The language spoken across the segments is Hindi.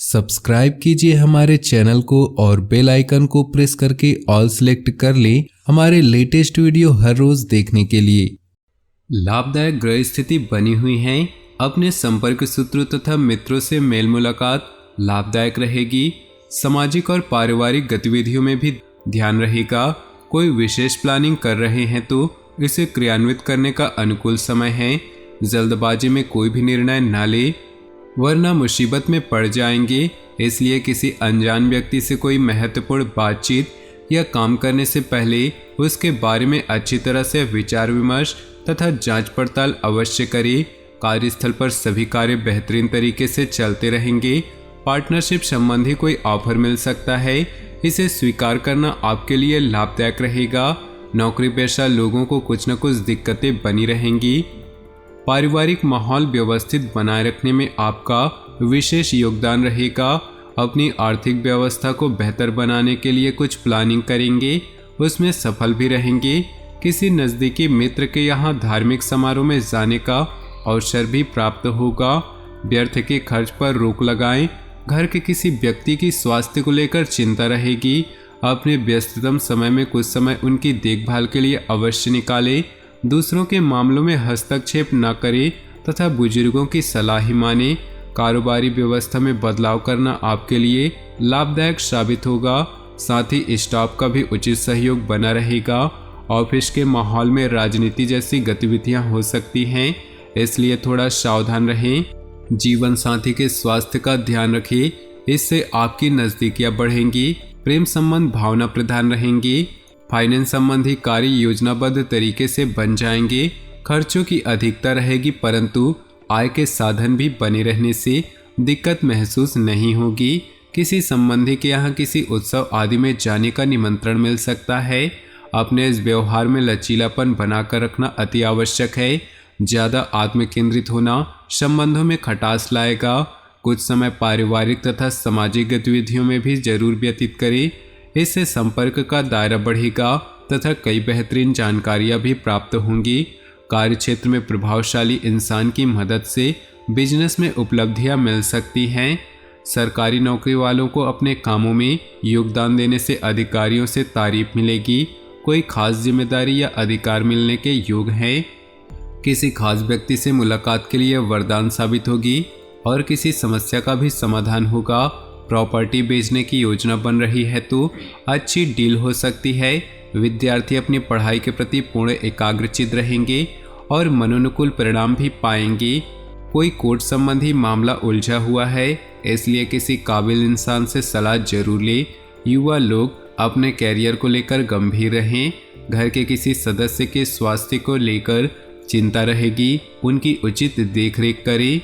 सब्सक्राइब कीजिए हमारे चैनल को और बेल आइकन को प्रेस करके ऑल सेलेक्ट कर लें हमारे लेटेस्ट वीडियो हर रोज देखने के लिए। लाभदायक ग्रह स्थिति बनी हुई है। अपने संपर्क सूत्रों तथा मित्रों से मेल मुलाकात लाभदायक रहेगी। सामाजिक और पारिवारिक गतिविधियों में भी ध्यान रहेगा। कोई विशेष प्लानिंग कर रहे हैं तो इसे क्रियान्वित करने का अनुकूल समय है। जल्दबाजी में कोई भी निर्णय न ले वरना मुसीबत में पड़ जाएंगे। इसलिए किसी अनजान व्यक्ति से कोई महत्वपूर्ण बातचीत या काम करने से पहले उसके बारे में अच्छी तरह से विचार विमर्श तथा जांच पड़ताल अवश्य करें। कार्यस्थल पर सभी कार्य बेहतरीन तरीके से चलते रहेंगे। पार्टनरशिप संबंधी कोई ऑफर मिल सकता है, इसे स्वीकार करना आपके लिए लाभदायक रहेगा। नौकरी पेशा लोगों को कुछ न कुछ दिक्कतें बनी रहेंगी। पारिवारिक माहौल व्यवस्थित बनाए रखने में आपका विशेष योगदान रहेगा। अपनी आर्थिक व्यवस्था को बेहतर बनाने के लिए कुछ प्लानिंग करेंगे, उसमें सफल भी रहेंगे। किसी नज़दीकी मित्र के यहाँ धार्मिक समारोह में जाने का अवसर भी प्राप्त होगा। व्यर्थ के खर्च पर रोक लगाएं। घर के किसी व्यक्ति की स्वास्थ्य को लेकर चिंता रहेगी। अपने व्यस्ततम समय में कुछ समय उनकी देखभाल के लिए अवश्य निकालें। दूसरों के मामलों में हस्तक्षेप न करें तथा बुजुर्गों की सलाह ही माने। कारोबारी व्यवस्था में बदलाव करना आपके लिए लाभदायक साबित होगा। साथ ही स्टाफ का भी उचित सहयोग बना रहेगा। ऑफिस के माहौल में राजनीति जैसी गतिविधियां हो सकती हैं, इसलिए थोड़ा सावधान रहें। जीवन साथी के स्वास्थ्य का ध्यान रखें, इससे आपकी नज़दीकियां बढ़ेंगी। प्रेम संबंध भावना प्रधान रहेंगी। फाइनेंस संबंधी कार्य योजनाबद्ध तरीके से बन जाएंगे। खर्चों की अधिकता रहेगी, परंतु आय के साधन भी बने रहने से दिक्कत महसूस नहीं होगी। किसी संबंधी के यहाँ किसी उत्सव आदि में जाने का निमंत्रण मिल सकता है। अपने इस व्यवहार में लचीलापन बनाकर रखना अति आवश्यक है। ज़्यादा आत्म केंद्रित होना संबंधों में खटास लाएगा। कुछ समय पारिवारिक तथा सामाजिक गतिविधियों में भी जरूर व्यतीत करें, इससे संपर्क का दायरा बढ़ेगा तथा कई बेहतरीन जानकारियां भी प्राप्त होंगी। कार्य क्षेत्र में प्रभावशाली इंसान की मदद से बिजनेस में उपलब्धियां मिल सकती हैं। सरकारी नौकरी वालों को अपने कामों में योगदान देने से अधिकारियों से तारीफ मिलेगी। कोई खास जिम्मेदारी या अधिकार मिलने के योग हैं। किसी खास व्यक्ति से मुलाकात के लिए वरदान साबित होगी और किसी समस्या का भी समाधान होगा। प्रॉपर्टी बेचने की योजना बन रही है तो अच्छी डील हो सकती है। विद्यार्थी अपनी पढ़ाई के प्रति पूर्ण एकाग्रचित रहेंगे और मनोनुकूल परिणाम भी पाएंगे। कोई कोर्ट संबंधी मामला उलझा हुआ है, इसलिए किसी काबिल इंसान से सलाह जरूर ले। युवा लोग अपने कैरियर को लेकर गंभीर रहें। घर के किसी सदस्य के स्वास्थ्य को लेकर चिंता रहेगी, उनकी उचित देखरेख करें।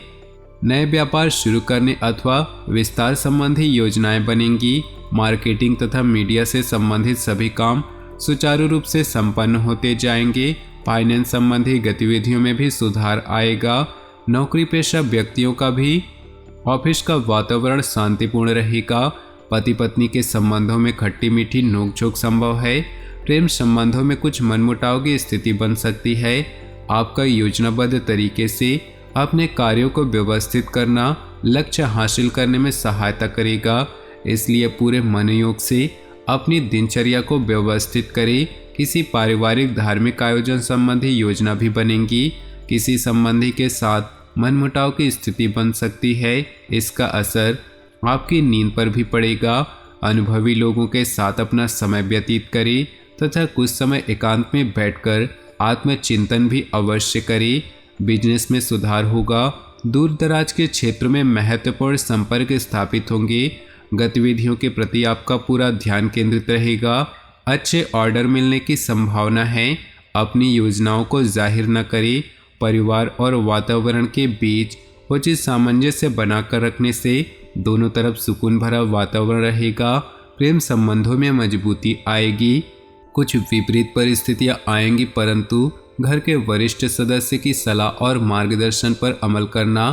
नए व्यापार शुरू करने अथवा विस्तार संबंधी योजनाएं बनेंगी। मार्केटिंग तथा मीडिया से संबंधित सभी काम सुचारू रूप से संपन्न होते जाएंगे। फाइनेंस संबंधी गतिविधियों में भी सुधार आएगा। नौकरी पेशा व्यक्तियों का भी ऑफिस का वातावरण शांतिपूर्ण रहेगा। पति पत्नी के संबंधों में खट्टी मीठी नोकझोंक संभव है। प्रेम संबंधों में कुछ मनमुटाव की स्थिति बन सकती है। आपका योजनाबद्ध तरीके से अपने कार्यों को व्यवस्थित करना लक्ष्य हासिल करने में सहायता करेगा, इसलिए पूरे मनोयोग से अपनी दिनचर्या को व्यवस्थित करें। किसी पारिवारिक धार्मिक आयोजन संबंधी योजना भी बनेगी। किसी संबंधी के साथ मनमुटाव की स्थिति बन सकती है, इसका असर आपकी नींद पर भी पड़ेगा। अनुभवी लोगों के साथ अपना समय व्यतीत करें तथा कुछ समय एकांत में बैठकर आत्मचिंतन भी अवश्य करें। बिजनेस में सुधार होगा। दूर दराज के क्षेत्र में महत्वपूर्ण संपर्क स्थापित होंगे। गतिविधियों के प्रति आपका पूरा ध्यान केंद्रित रहेगा। अच्छे ऑर्डर मिलने की संभावना है। अपनी योजनाओं को जाहिर न करें। परिवार और वातावरण के बीच उचित सामंजस्य बनाकर रखने से दोनों तरफ सुकून भरा वातावरण रहेगा। प्रेम संबंधों में मजबूती आएगी। कुछ विपरीत परिस्थितियां आएंगी, परंतु घर के वरिष्ठ सदस्य की सलाह और मार्गदर्शन पर अमल करना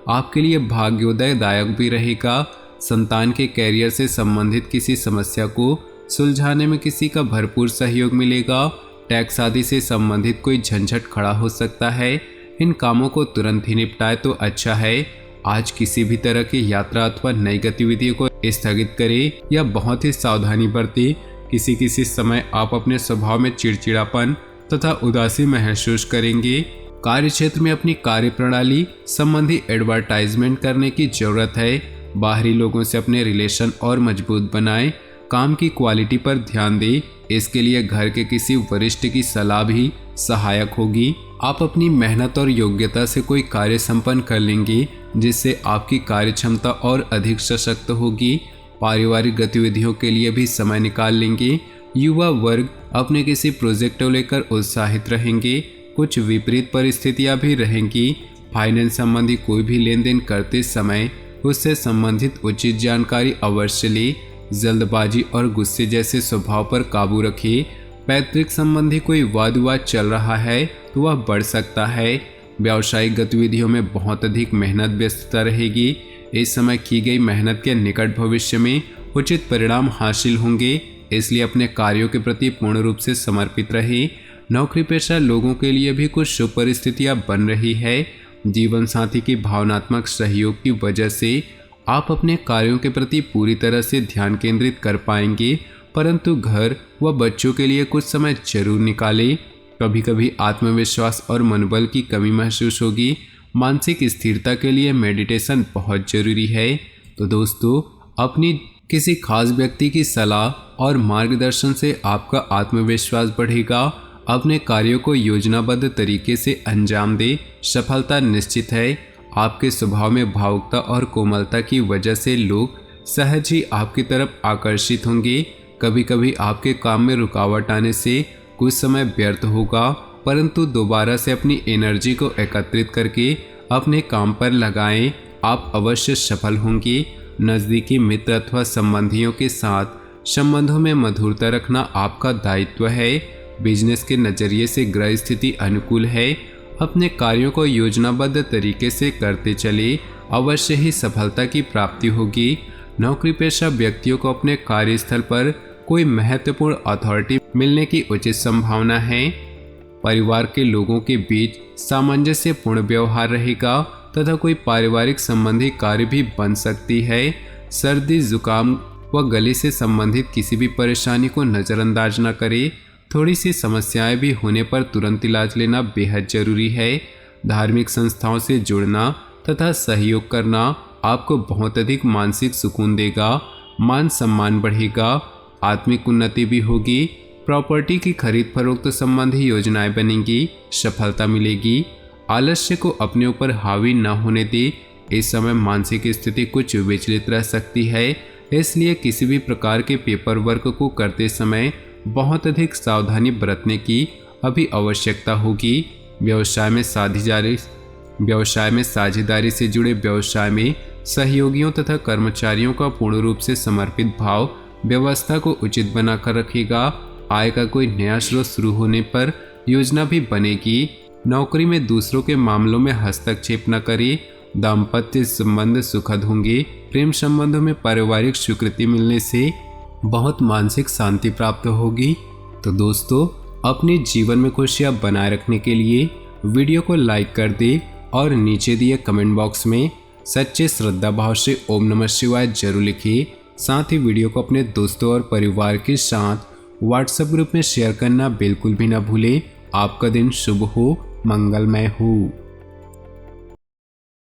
आपके लिए भाग्योदयदायक भी रहेगा। संतान के कैरियर से संबंधित किसी समस्या को सुलझाने में किसी का भरपूर सहयोग मिलेगा। टैक्स आदि से संबंधित कोई झंझट खड़ा हो सकता है, इन कामों को तुरंत ही निपटाए तो अच्छा है। आज किसी भी तरह की यात्रा अथवा नई गतिविधियों को स्थगित करें या बहुत ही सावधानी बरतें। किसी समय आप अपने स्वभाव में चिड़चिड़ापन तथा उदासी महसूस करेंगे। कार्य क्षेत्र में अपनी कार्य प्रणाली संबंधी एडवर्टाइजमेंट करने की जरूरत है। बाहरी लोगों से अपने रिलेशन और मजबूत बनाएं। काम की क्वालिटी पर ध्यान दें। इसके लिए घर के किसी वरिष्ठ की सलाह भी सहायक होगी। आप अपनी मेहनत और योग्यता से कोई कार्य संपन्न कर लेंगे, जिससे आपकी कार्य क्षमता और अधिक सशक्त होगी। पारिवारिक गतिविधियों के लिए भी समय निकाल लेंगे। युवा वर्ग अपने किसी प्रोजेक्ट को लेकर उत्साहित रहेंगे। कुछ विपरीत परिस्थितियां भी रहेंगी। फाइनेंस संबंधी कोई भी लेन देन करते समय उससे संबंधित उचित जानकारी अवश्य ले। जल्दबाजी और गुस्से जैसे स्वभाव पर काबू रखिए। पैतृक संबंधी कोई वाद विवाद चल रहा है तो वह बढ़ सकता है। व्यावसायिक गतिविधियों में बहुत अधिक मेहनत व्यस्तता रहेगी। इस समय की गई मेहनत के निकट भविष्य में उचित परिणाम हासिल होंगे, इसलिए अपने कार्यों के प्रति पूर्ण रूप से समर्पित रहे। नौकरी पेशा लोगों के लिए भी कुछ शुभ परिस्थितियां बन रही है। जीवन साथी की भावनात्मक सहयोग की वजह से आप अपने कार्यों के प्रति पूरी तरह से ध्यान केंद्रित कर पाएंगे, परंतु घर व बच्चों के लिए कुछ समय जरूर निकालें। कभी कभी आत्मविश्वास और मनोबल की कमी महसूस होगी। मानसिक स्थिरता के लिए मेडिटेशन बहुत जरूरी है। तो दोस्तों, अपनी किसी खास व्यक्ति की सलाह और मार्गदर्शन से आपका आत्मविश्वास बढ़ेगा। अपने कार्यों को योजनाबद्ध तरीके से अंजाम दें। सफलता निश्चित है। आपके स्वभाव में भावुकता और कोमलता की वजह से लोग सहज ही आपकी तरफ आकर्षित होंगे। कभी कभी आपके काम में रुकावट आने से कुछ समय व्यर्थ होगा, परंतु दोबारा से अपनी एनर्जी को एकत्रित करके अपने काम पर लगाएं। आप अवश्य सफल होंगे। नज़दीकी मित्र अथवा संबंधियों के साथ संबंधों में मधुरता रखना आपका दायित्व है। बिजनेस के नज़रिए से ग्रह स्थिति अनुकूल है। अपने कार्यों को योजनाबद्ध तरीके से करते चले, अवश्य ही सफलता की प्राप्ति होगी। नौकरी पेशा व्यक्तियों को अपने कार्यस्थल पर कोई महत्वपूर्ण अथॉरिटी मिलने की उचित संभावना है। परिवार के लोगों के बीच सामंजस्यपूर्ण व्यवहार रहेगा तथा कोई पारिवारिक संबंधी कार्य भी बन सकती है। सर्दी, जुकाम व गले से संबंधित किसी भी परेशानी को नज़रअंदाज न करें। थोड़ी सी समस्याएं भी होने पर तुरंत इलाज लेना बेहद जरूरी है। धार्मिक संस्थाओं से जुड़ना तथा सहयोग करना आपको बहुत अधिक मानसिक सुकून देगा। मान सम्मान बढ़ेगा। आत्मिक उन्नति भी होगी। प्रॉपर्टी की खरीद फरोख्त संबंधी योजनाएं बनेंगी। सफलता मिलेगी। आलस्य को अपने ऊपर हावी न होने दे। इस समय मानसिक स्थिति कुछ विचलित रह सकती है, इसलिए किसी भी प्रकार के पेपर वर्क को करते समय बहुत अधिक सावधानी बरतने की अभी आवश्यकता होगी। व्यवसाय में साझेदारी से जुड़े व्यवसाय में सहयोगियों तथा कर्मचारियों का पूर्ण रूप से समर्पित भाव व्यवस्था को उचित बनाकर रखेगा। आय का कोई नया स्रोत शुरू होने पर योजना भी बनेगी। नौकरी में दूसरों के मामलों में हस्तक्षेप न करें। दाम्पत्य संबंध सुखद होंगे। प्रेम संबंधों में पारिवारिक स्वीकृति मिलने से बहुत मानसिक शांति प्राप्त होगी। तो दोस्तों, अपने जीवन में खुशियां बनाए रखने के लिए वीडियो को लाइक कर दे और नीचे दिए कमेंट बॉक्स में सच्चे श्रद्धा भाव से ओम नमः शिवाय जरूर लिखिए। साथ ही वीडियो को अपने दोस्तों और परिवार के साथ व्हाट्सएप ग्रुप में शेयर करना बिल्कुल भी ना भूलें। आपका दिन शुभ हो, मंगलमय हो।